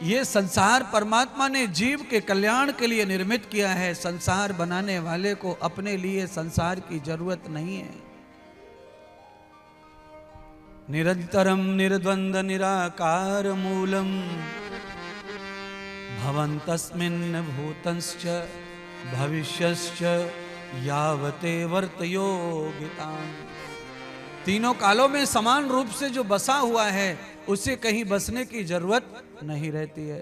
ये संसार परमात्मा ने जीव के कल्याण के लिए निर्मित किया है। संसार बनाने वाले को अपने लिए संसार की जरूरत नहीं है। निरंतरम निर्द्वंद निराकार मूलम भवन्तस्मिन् भूतंश्च भविष्यश्च यावते वर्तयोगिताम्। तीनों कालों में समान रूप से जो बसा हुआ है उसे कहीं बसने की जरूरत नहीं रहती है।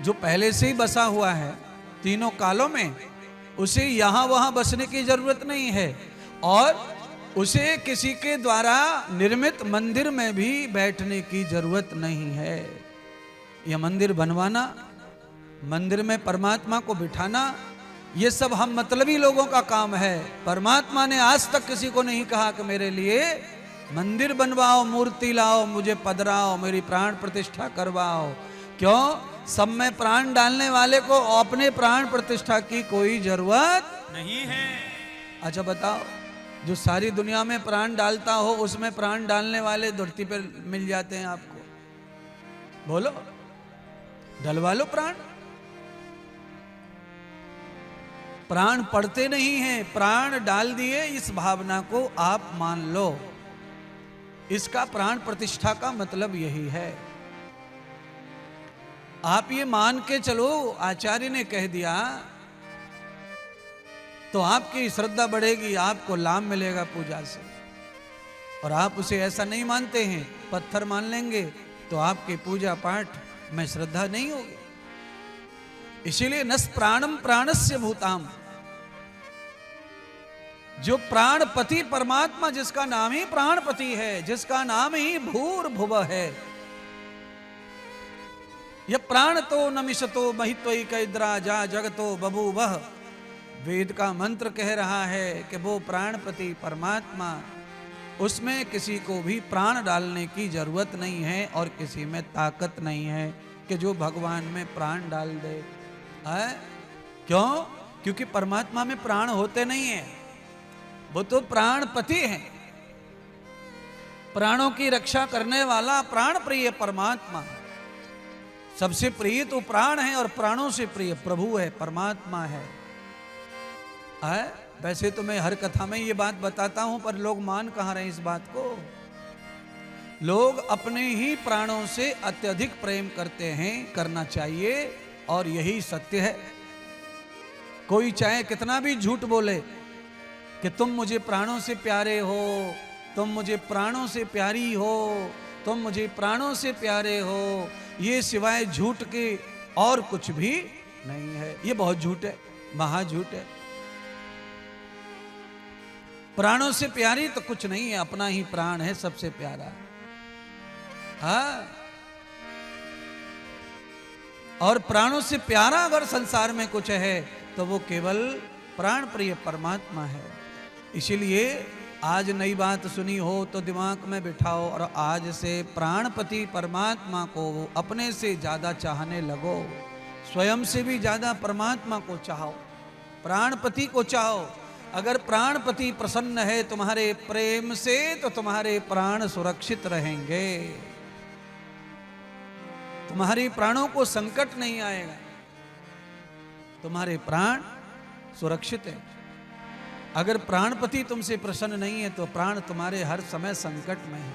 जो पहले से ही बसा हुआ है तीनों कालों में, उसे यहां वहां बसने की जरूरत नहीं है। और उसे किसी के द्वारा निर्मित मंदिर में भी बैठने की जरूरत नहीं है। यह मंदिर बनवाना, मंदिर में परमात्मा को बिठाना, ये सब हम मतलबी लोगों का काम है। परमात्मा ने आज तक किसी को नहीं कहा कि मेरे लिए मंदिर बनवाओ, मूर्ति लाओ, मुझे पधराओ, मेरी प्राण प्रतिष्ठा करवाओ। क्यों? सब में प्राण डालने वाले को अपने प्राण प्रतिष्ठा की कोई जरूरत नहीं है। अच्छा बताओ, जो सारी दुनिया में प्राण डालता हो उसमें प्राण डालने वाले धरती पर मिल जाते हैं आपको? बोलो, डलवा लो प्राण। प्राण पड़ते नहीं हैं, प्राण डाल दिए, इस भावना को आप मान लो। इसका प्राण प्रतिष्ठा का मतलब यही है। आप ये मान के चलो, आचार्य ने कह दिया तो आपकी श्रद्धा बढ़ेगी, आपको लाभ मिलेगा पूजा से। और आप उसे ऐसा नहीं मानते हैं, पत्थर मान लेंगे, तो आपकी पूजा पाठ में श्रद्धा नहीं होगी। इसीलिए नस प्राणम प्राणस्य भूताम, जो प्राणपति परमात्मा, जिसका नाम ही प्राणपति है, जिसका नाम ही भूर्भुव है, यह प्राण तो नमिषतो महित्वैकैद्रा जा जगतो बभूवः, वेद का मंत्र कह रहा है कि वो प्राणपति परमात्मा, उसमें किसी को भी प्राण डालने की जरूरत नहीं है और किसी में ताकत नहीं है कि जो भगवान में प्राण डाल दे। है? क्यों? क्योंकि परमात्मा में प्राण होते नहीं है, वो तो प्राणपति है। प्राणों की रक्षा करने वाला प्राण प्रिय परमात्मा, सबसे प्रिय तो प्राण है और प्राणों से प्रिय प्रभु है, परमात्मा है। वैसे तो मैं हर कथा में ये बात बताता हूं, पर लोग मान कहां रहे इस बात को। लोग अपने ही प्राणों से अत्यधिक प्रेम करते हैं, करना चाहिए, और यही सत्य है। कोई चाहे कितना भी झूठ बोले कि तुम मुझे प्राणों से प्यारे हो, तुम मुझे प्राणों से प्यारी हो, तुम मुझे प्राणों से प्यारे हो, ये सिवाय झूठ के और कुछ भी नहीं है। ये बहुत झूठ है, महाझूठ है। प्राणों से प्यारी तो कुछ नहीं है, अपना ही प्राण है सबसे प्यारा। हाँ, और प्राणों से प्यारा अगर संसार में कुछ है तो वो केवल प्राण प्रिय परमात्मा है। इसीलिए आज नई बात सुनी हो तो दिमाग में बिठाओ और आज से प्राणपति परमात्मा को अपने से ज्यादा चाहने लगो। स्वयं से भी ज्यादा परमात्मा को चाहो, प्राणपति को चाहो। अगर प्राणपति प्रसन्न है तुम्हारे प्रेम से तो तुम्हारे प्राण सुरक्षित रहेंगे, तुम्हारे प्राणों को संकट नहीं आएगा, तुम्हारे प्राण सुरक्षित है। अगर प्राणपति तुमसे प्रसन्न नहीं है तो प्राण तुम्हारे हर समय संकट में है।